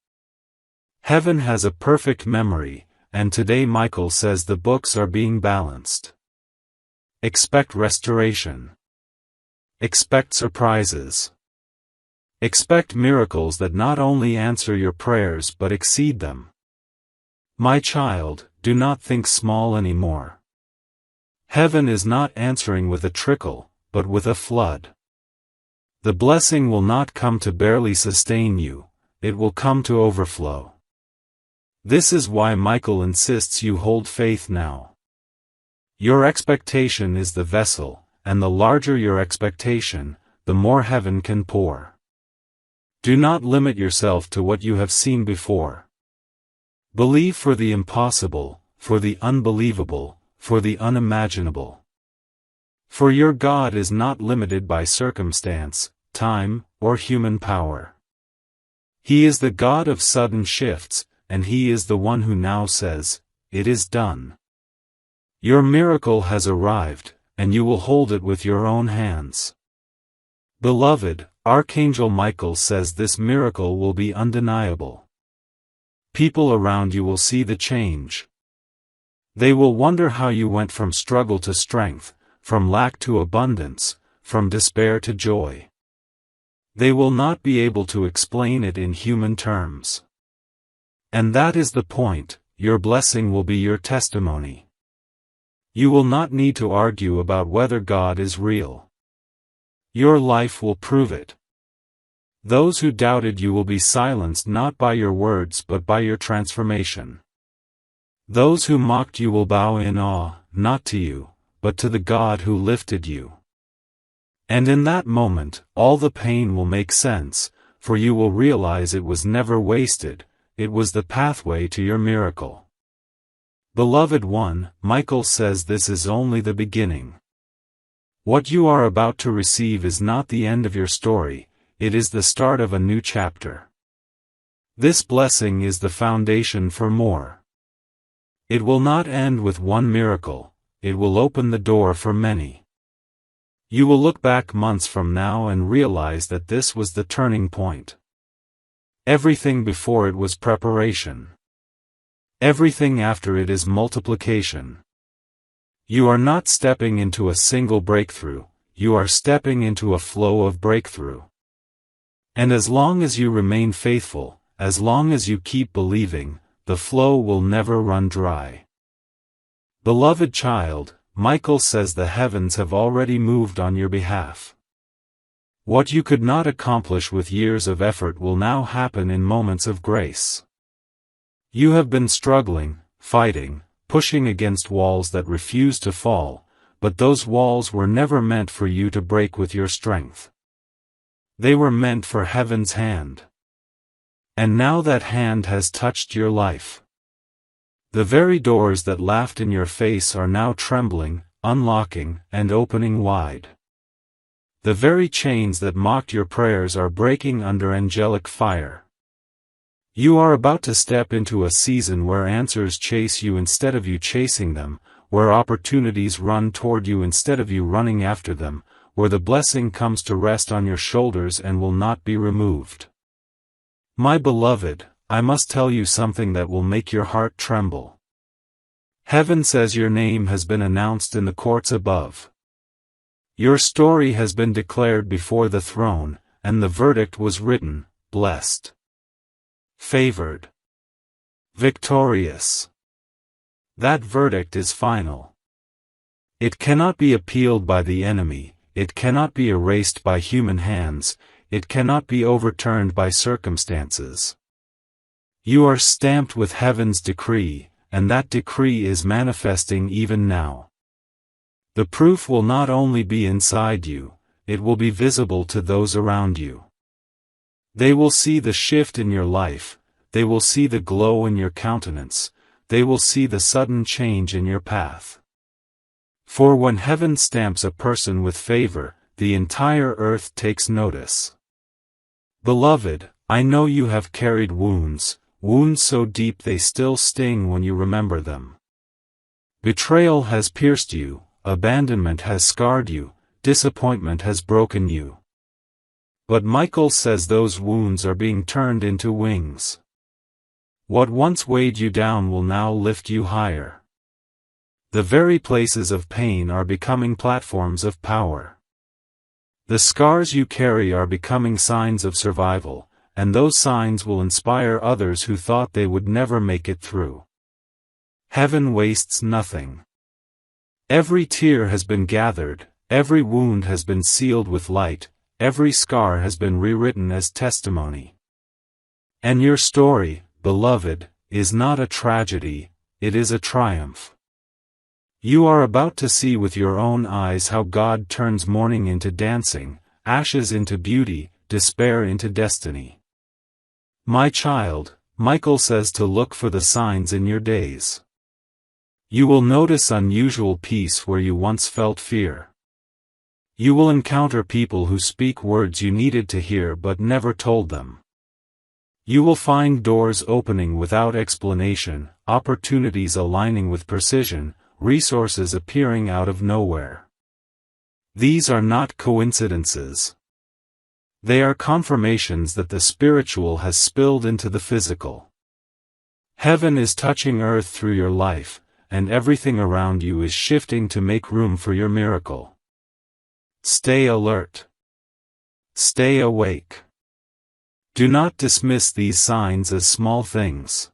Heaven has a perfect memory, and today Michael says the books are being balanced. Expect restoration. Expect surprises. Expect miracles that not only answer your prayers but exceed them. My child, do not think small anymore. Heaven is not answering with a trickle, but with a flood. The blessing will not come to barely sustain you, it will come to overflow. This is why Michael insists you hold faith now. Your expectation is the vessel, and the larger your expectation, the more heaven can pour. Do not limit yourself to what you have seen before. Believe for the impossible, for the unbelievable, for the unimaginable. For your God is not limited by circumstance, time, or human power. He is the God of sudden shifts, and He is the one who now says, "It is done." Your miracle has arrived, and you will hold it with your own hands. Beloved, Archangel Michael says this miracle will be undeniable. People around you will see the change. They will wonder how you went from struggle to strength, from lack to abundance, from despair to joy. They will not be able to explain it in human terms. And that is the point, your blessing will be your testimony. You will not need to argue about whether God is real. Your life will prove it. Those who doubted you will be silenced not by your words but by your transformation. Those who mocked you will bow in awe, not to you, but to the God who lifted you. And in that moment, all the pain will make sense, for you will realize it was never wasted, it was the pathway to your miracle. Beloved one, Michael says this is only the beginning. What you are about to receive is not the end of your story, it is the start of a new chapter. This blessing is the foundation for more. It will not end with one miracle, it will open the door for many. You will look back months from now and realize that this was the turning point. Everything before it was preparation. Everything after it is multiplication. You are not stepping into a single breakthrough, you are stepping into a flow of breakthrough. And as long as you remain faithful, as long as you keep believing, the flow will never run dry. Beloved child, Michael says the heavens have already moved on your behalf. What you could not accomplish with years of effort will now happen in moments of grace. You have been struggling, fighting, pushing against walls that refuse to fall, but those walls were never meant for you to break with your strength. They were meant for heaven's hand. And now that hand has touched your life. The very doors that laughed in your face are now trembling, unlocking, and opening wide. The very chains that mocked your prayers are breaking under angelic fire. You are about to step into a season where answers chase you instead of you chasing them, where opportunities run toward you instead of you running after them, where the blessing comes to rest on your shoulders and will not be removed. My beloved, I must tell you something that will make your heart tremble. Heaven says your name has been announced in the courts above. Your story has been declared before the throne, and the verdict was written, blessed, favored, victorious. That verdict is final. It cannot be appealed by the enemy, it cannot be erased by human hands, it cannot be overturned by circumstances. You are stamped with heaven's decree, and that decree is manifesting even now. The proof will not only be inside you, it will be visible to those around you. They will see the shift in your life, they will see the glow in your countenance, they will see the sudden change in your path. For when heaven stamps a person with favor, the entire earth takes notice. Beloved, I know you have carried wounds, wounds so deep they still sting when you remember them. Betrayal has pierced you, abandonment has scarred you, disappointment has broken you. But Michael says those wounds are being turned into wings. What once weighed you down will now lift you higher. The very places of pain are becoming platforms of power. The scars you carry are becoming signs of survival, and those signs will inspire others who thought they would never make it through. Heaven wastes nothing. Every tear has been gathered, every wound has been sealed with light, every scar has been rewritten as testimony. And your story, beloved, is not a tragedy, it is a triumph. You are about to see with your own eyes how God turns mourning into dancing, ashes into beauty, despair into destiny. My child, Michael says to look for the signs in your days. You will notice unusual peace where you once felt fear. You will encounter people who speak words you needed to hear but never told them. You will find doors opening without explanation, opportunities aligning with precision, resources appearing out of nowhere. These are not coincidences. They are confirmations that the spiritual has spilled into the physical. Heaven is touching earth through your life, and everything around you is shifting to make room for your miracle. Stay alert. Stay awake. Do not dismiss these signs as small things.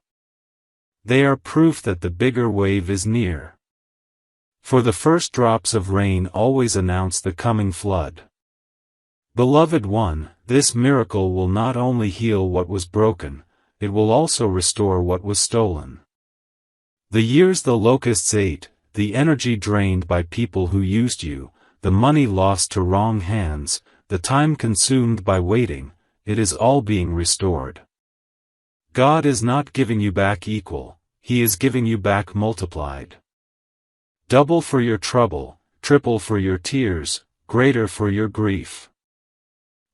They are proof that the bigger wave is near. For the first drops of rain always announce the coming flood. Beloved one, this miracle will not only heal what was broken, it will also restore what was stolen. The years the locusts ate, the energy drained by people who used you, the money lost to wrong hands, the time consumed by waiting, it is all being restored. God is not giving you back equal, He is giving you back multiplied. Double for your trouble, triple for your tears, greater for your grief.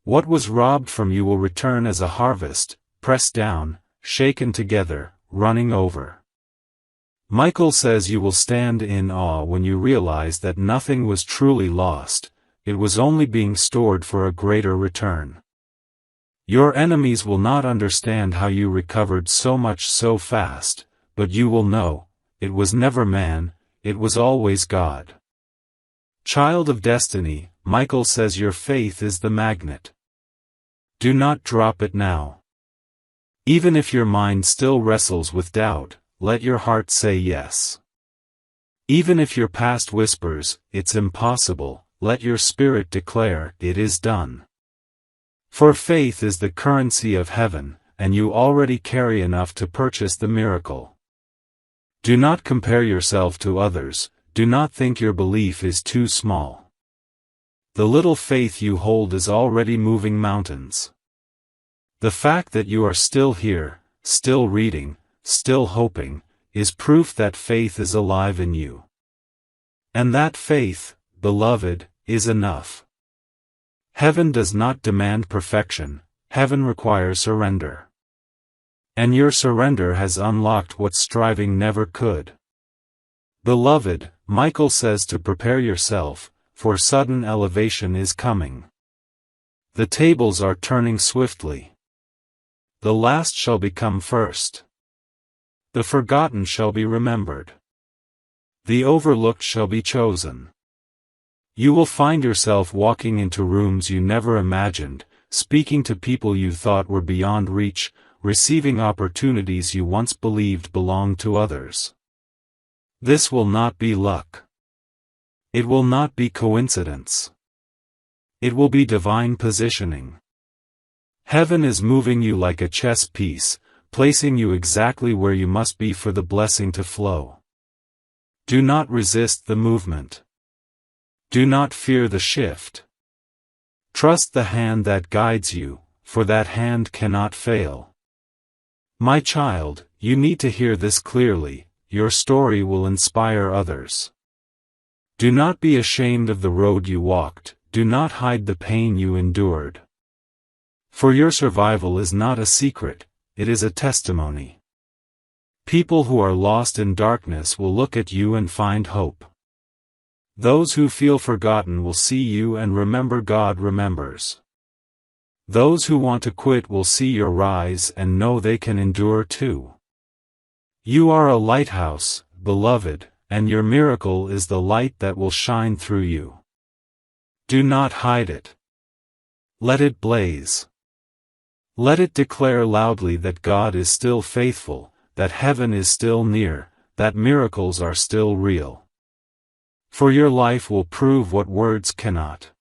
What was robbed from you will return as a harvest, pressed down, shaken together, running over. Michael says you will stand in awe when you realize that nothing was truly lost, it was only being stored for a greater return. Your enemies will not understand how you recovered so much so fast, but you will know, it was never man, it was always God. Child of destiny, Michael says your faith is the magnet. Do not drop it now. Even if your mind still wrestles with doubt, let your heart say yes. Even if your past whispers, it's impossible, let your spirit declare, it is done. For faith is the currency of heaven, and you already carry enough to purchase the miracle. Do not compare yourself to others, do not think your belief is too small. The little faith you hold is already moving mountains. The fact that you are still here, still reading, still hoping, is proof that faith is alive in you. And that faith, beloved, is enough. Heaven does not demand perfection, heaven requires surrender. And your surrender has unlocked what striving never could. Beloved, Michael says to prepare yourself, for sudden elevation is coming. The tables are turning swiftly. The last shall become first. The forgotten shall be remembered. The overlooked shall be chosen. You will find yourself walking into rooms you never imagined, speaking to people you thought were beyond reach, receiving opportunities you once believed belonged to others. This will not be luck. It will not be coincidence. It will be divine positioning. Heaven is moving you like a chess piece, placing you exactly where you must be for the blessing to flow. Do not resist the movement. Do not fear the shift. Trust the hand that guides you, for that hand cannot fail. My child, you need to hear this clearly. Your story will inspire others. Do not be ashamed of the road you walked, do not hide the pain you endured. For your survival is not a secret, it is a testimony. People who are lost in darkness will look at you and find hope. Those who feel forgotten will see you and remember God remembers. Those who want to quit will see your rise and know they can endure too. You are a lighthouse, beloved, and your miracle is the light that will shine through you. Do not hide it. Let it blaze. Let it declare loudly that God is still faithful, that heaven is still near, that miracles are still real. For your life will prove what words cannot.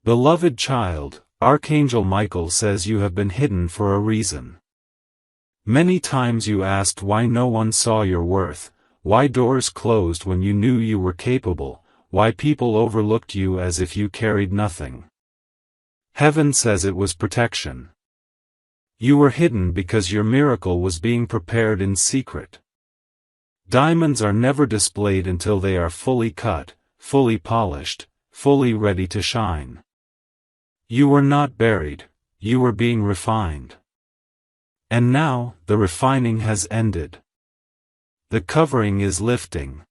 Beloved child, Archangel Michael says you have been hidden for a reason. Many times you asked why no one saw your worth, why doors closed when you knew you were capable, why people overlooked you as if you carried nothing. Heaven says it was protection. You were hidden because your miracle was being prepared in secret. Diamonds are never displayed until they are fully cut, fully polished, fully ready to shine. You were not buried, you were being refined. And now, the refining has ended. The covering is lifting.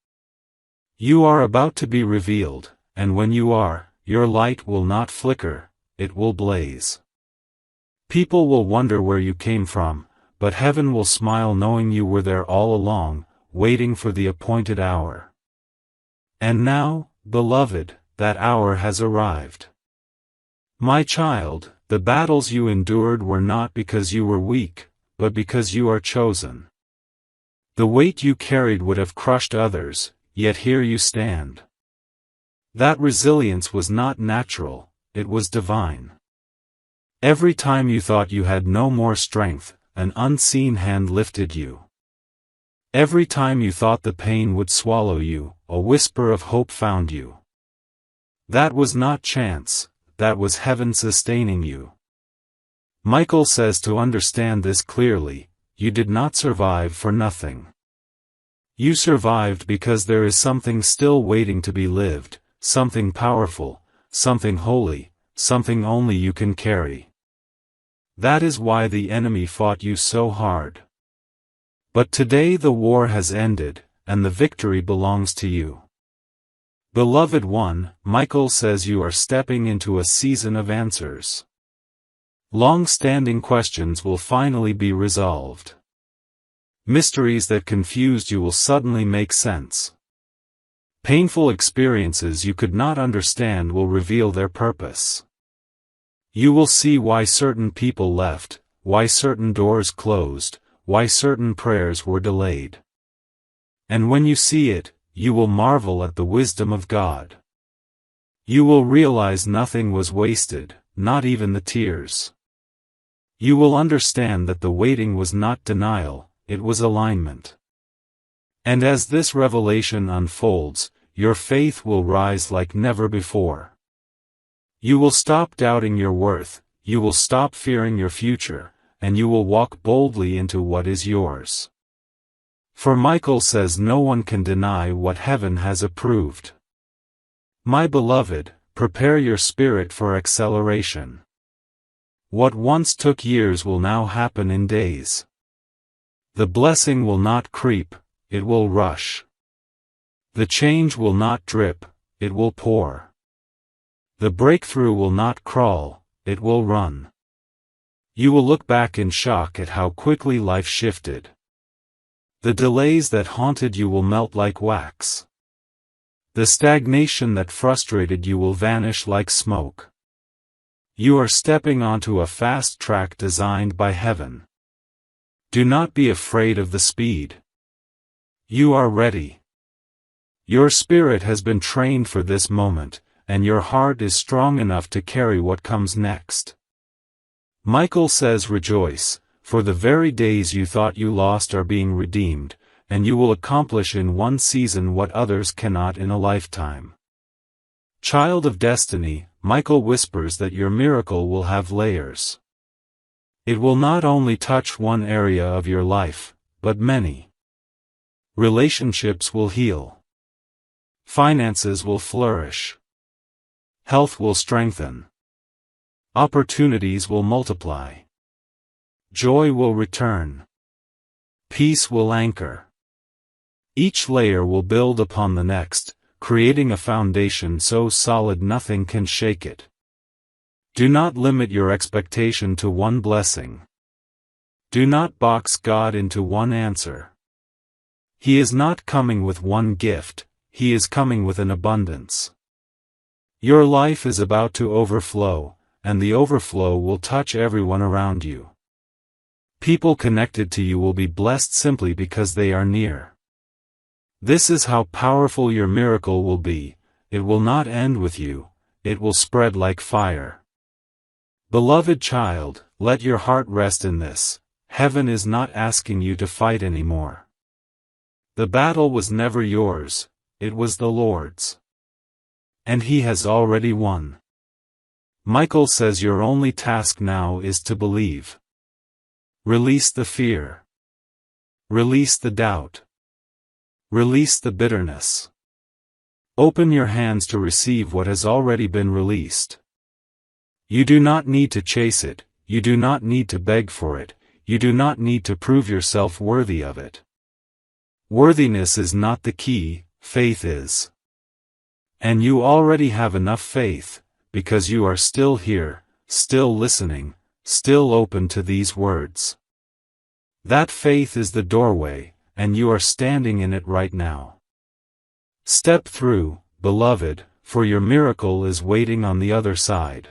You are about to be revealed, and when you are, your light will not flicker, it will blaze. People will wonder where you came from, but heaven will smile knowing you were there all along, waiting for the appointed hour. And now, beloved, that hour has arrived. My child, the battles you endured were not because you were weak, but because you are chosen. The weight you carried would have crushed others, yet here you stand. That resilience was not natural, it was divine. Every time you thought you had no more strength, an unseen hand lifted you. Every time you thought the pain would swallow you, a whisper of hope found you. That was not chance, that was heaven sustaining you. Michael says to understand this clearly, you did not survive for nothing. You survived because there is something still waiting to be lived, something powerful, something holy, something only you can carry. That is why the enemy fought you so hard. But today the war has ended, and the victory belongs to you. Beloved one, Michael says you are stepping into a season of answers. Long-standing questions will finally be resolved. Mysteries that confused you will suddenly make sense. Painful experiences you could not understand will reveal their purpose. You will see why certain people left, why certain doors closed, why certain prayers were delayed. And when you see it, you will marvel at the wisdom of God. You will realize nothing was wasted, not even the tears. You will understand that the waiting was not denial, it was alignment. And as this revelation unfolds, your faith will rise like never before. You will stop doubting your worth, you will stop fearing your future, and you will walk boldly into what is yours. For Michael says no one can deny what heaven has approved. My beloved, prepare your spirit for acceleration. What once took years will now happen in days. The blessing will not creep, it will rush. The change will not drip, it will pour. The breakthrough will not crawl, it will run. You will look back in shock at how quickly life shifted. The delays that haunted you will melt like wax. The stagnation that frustrated you will vanish like smoke. You are stepping onto a fast track designed by heaven. Do not be afraid of the speed. You are ready. Your spirit has been trained for this moment, and your heart is strong enough to carry what comes next. Michael says rejoice, for the very days you thought you lost are being redeemed, and you will accomplish in one season what others cannot in a lifetime. Child of destiny, Michael whispers that your miracle will have layers. It will not only touch one area of your life, but many. Relationships will heal. Finances will flourish. Health will strengthen. Opportunities will multiply. Joy will return. Peace will anchor. Each layer will build upon the next, creating a foundation so solid nothing can shake it. Do not limit your expectation to one blessing. Do not box God into one answer. He is not coming with one gift, He is coming with an abundance. Your life is about to overflow, and the overflow will touch everyone around you. People connected to you will be blessed simply because they are near. This is how powerful your miracle will be. It will not end with you, it will spread like fire. Beloved child, let your heart rest in this. Heaven is not asking you to fight anymore. The battle was never yours, it was the Lord's. And He has already won. Michael says your only task now is to believe. Release the fear. Release the doubt. Release the bitterness. Open your hands to receive what has already been released. You do not need to chase it, you do not need to beg for it, you do not need to prove yourself worthy of it. Worthiness is not the key, faith is. And you already have enough faith, because you are still here, still listening, still open to these words. That faith is the doorway, and you are standing in it right now. Step through, beloved, for your miracle is waiting on the other side.